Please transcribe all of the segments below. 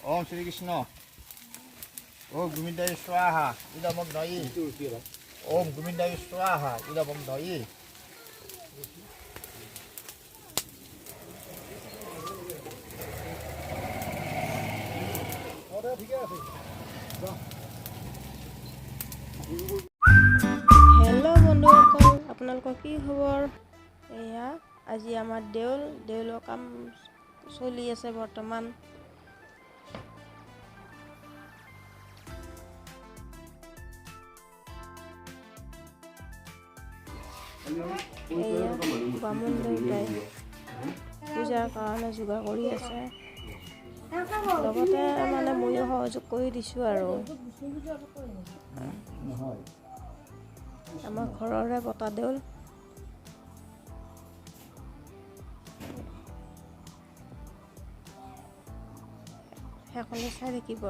ओम श्री कृष्ण ओम गोविंदाय स्वाहा इदमं दयि ओम गोविंदाय स्वाहा इदमं दयि हेलो बंधुসকল আপোনালোকৰ কি খবৰ এয়া আজি আমাৰ দেউলৰ কাম চলি আছে বৰ্তমান এয়া বামুণ দেউতাই পূজাৰ কাৰণে যোগাৰ কৰি আছে লগতে মানে ময়ো সহযোগ কৰি দিছোঁ আৰু আমাৰ ঘৰৰে বতা দেউল সেইখনে চাই থাকিব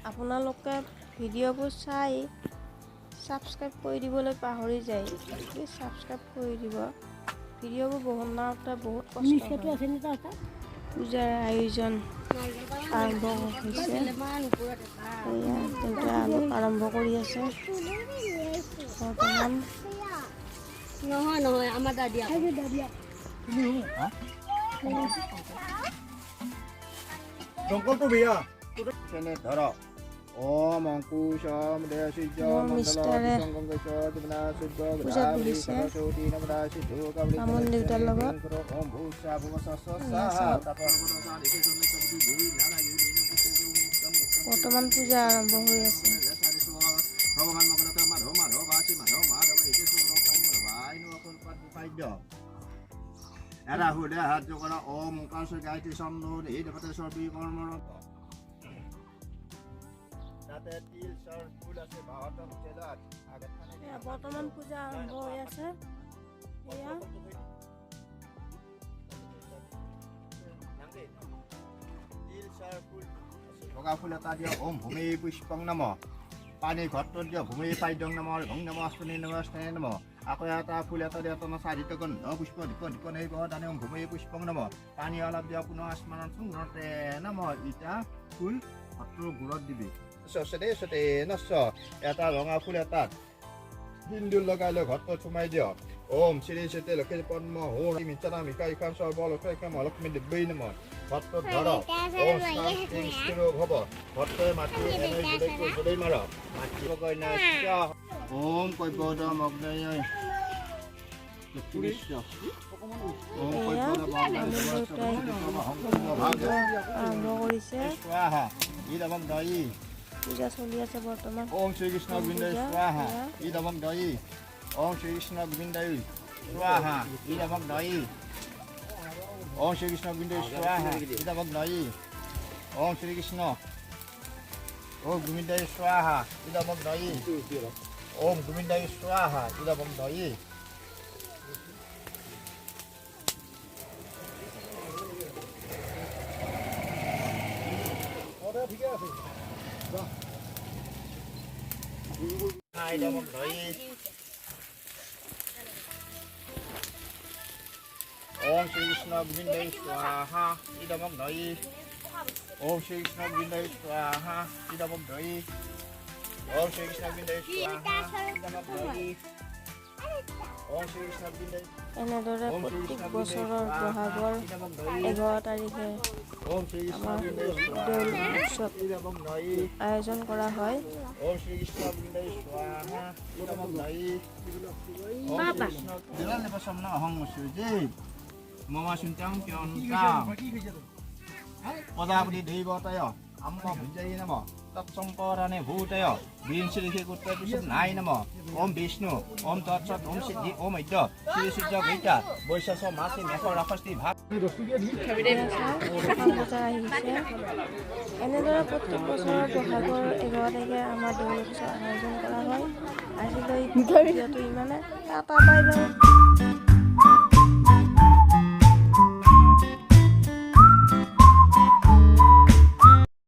আপোনালোকে ভিডিঅ'বোৰ চাই সাবস্ক্ৰাইব কৰি দিবলৈ পাহৰি যায় প্লিজ সাবস্ক্ৰাইব কৰি দিব ভিডিঅ'বোৰ বনাওঁতে বহুত কষ্ট হয় পূজাৰ আয়োজন আৰম্ভ হৈছে এয়া দেউতাই আৰম্ভ কৰি আছে বৰ্তমান নহয় আমাৰ দাদিয়া জঙ্গলটো বেয়া তেনে ধৰ ओम अंकुशम देशिज्य मंडल संगंगच दिवना शुद्ध ग्राम सरस्वती नमदा सिद्धो कवली बामुण देउतार লগত ओम भूषा भुवसस साहा বৰ্তমান পূজা আৰম্ভ হৈ আছে ভগৱান মগনত মাধৱ বাচি মাধৱ ইতি সুৰ ভাই নকল পাত পাইদ্য এৰা হুদে হাত জোগৰা ওম ওংকাৰ গায়ত্ৰী ছন্দ এই দেৱতা সৰ্বি কৰ্মৰ বৰ্তমান পূজা আৰম্ভ হৈ আছে বগা ফুল এটা দিয়ক ওম ভূমি পুষ্পং নম পানী ঘৰটো দিয়ক ভূমি পাইদং নম ভং নম অষ্টনী নম স্নেহ নম আকৌ এটা ফুল এটা দিয়ক তোমাৰ চাৰিটা গন্ধ পুষ্প ধিকন এই বহ দানে ওম ভূমি পুষ্পং নম পানী অলপ দিয়ক পুনৰ আসমানত সুন্দৰতে নম ইটা ফুল ঘৰটোৰ গুৰত দিবি সতে নচ এটা ৰঙা ফুল এটাত হিন্দুল লগাই লৈ ঘৰটো সোমাই দিয়ক ওম শ্ৰী সতে লক্ষ্মী পদ্ম হোম মিচানা মিকা ইখান সৰ্ব লক্ষ্মী মহালক্ষ্মী দিব্যই নম ঘৰটো ধৰক ওম স্থিৰ হ'ব ঘৰটোৱে মাটি জুলাই মাৰক মাটি কইনা ওম কৈবদম অগ্নয় আৰম্ভ কৰিছে ইদমং দয়ি পূজা চলি আছে বৰ্তমান ओम श्री कृष्ण गोविंदाय स्वाहा इदमं दयि ओम श्री कृष्ण गोविंदाय स्वाहा इदमं दयि ओम श्री कृष्ण गोविंदाय स्वाहा इदमं दयि ओम श्री कृष्ण ओम गोविंदाय स्वाहा इदमं दयि ओम गोविंदाय स्वाहा इदमं दयि ठीक আছে ইদমং দয়ি ओम श्री कृष्ण गोविंदाय स्वाहा इदमं दयि ओम श्री कृष्ण गोविंदाय स्वाहा इदमं दयि ओम श्री कृष्ण गोविंदाय स्वाहा इदमं दयि ओम श्री कृष्ण गोविंदाय এনেদৰে প্ৰত্যেক বছৰৰ বহাগৰ 11 তাৰিখে ओम श्री कृष्ण गोविंदाय দেউল উৎসৱ इदमं दयि আয়োজন কৰা হয় ओम श्री कृष्ण गोविंदाय स्वाहा इदमं दयि ओम कृष्ण देवाले बसमना अहं मुसुजे ममा सुन्तां क्यन्ता पदावली दैवतय अम्म भुजय नम तत्संपराने भूतय विंशतिः कुत्रपिशुं नाय नम ओम विष्णु ओम तत्सत ओम सिद्धि ओम ऐद्य श्री सिद्ध गीता बैशाख मासे मेष राखस्ति भाग এনেদৰে প্ৰত্যেক বছৰৰ বহাগৰ 11 তাৰিখে আমাৰ দেউল উৎসৱ আয়োজন কৰা হয় আজিলৈ ভিডিঅ'টো ইমানে টাটা বাই বাই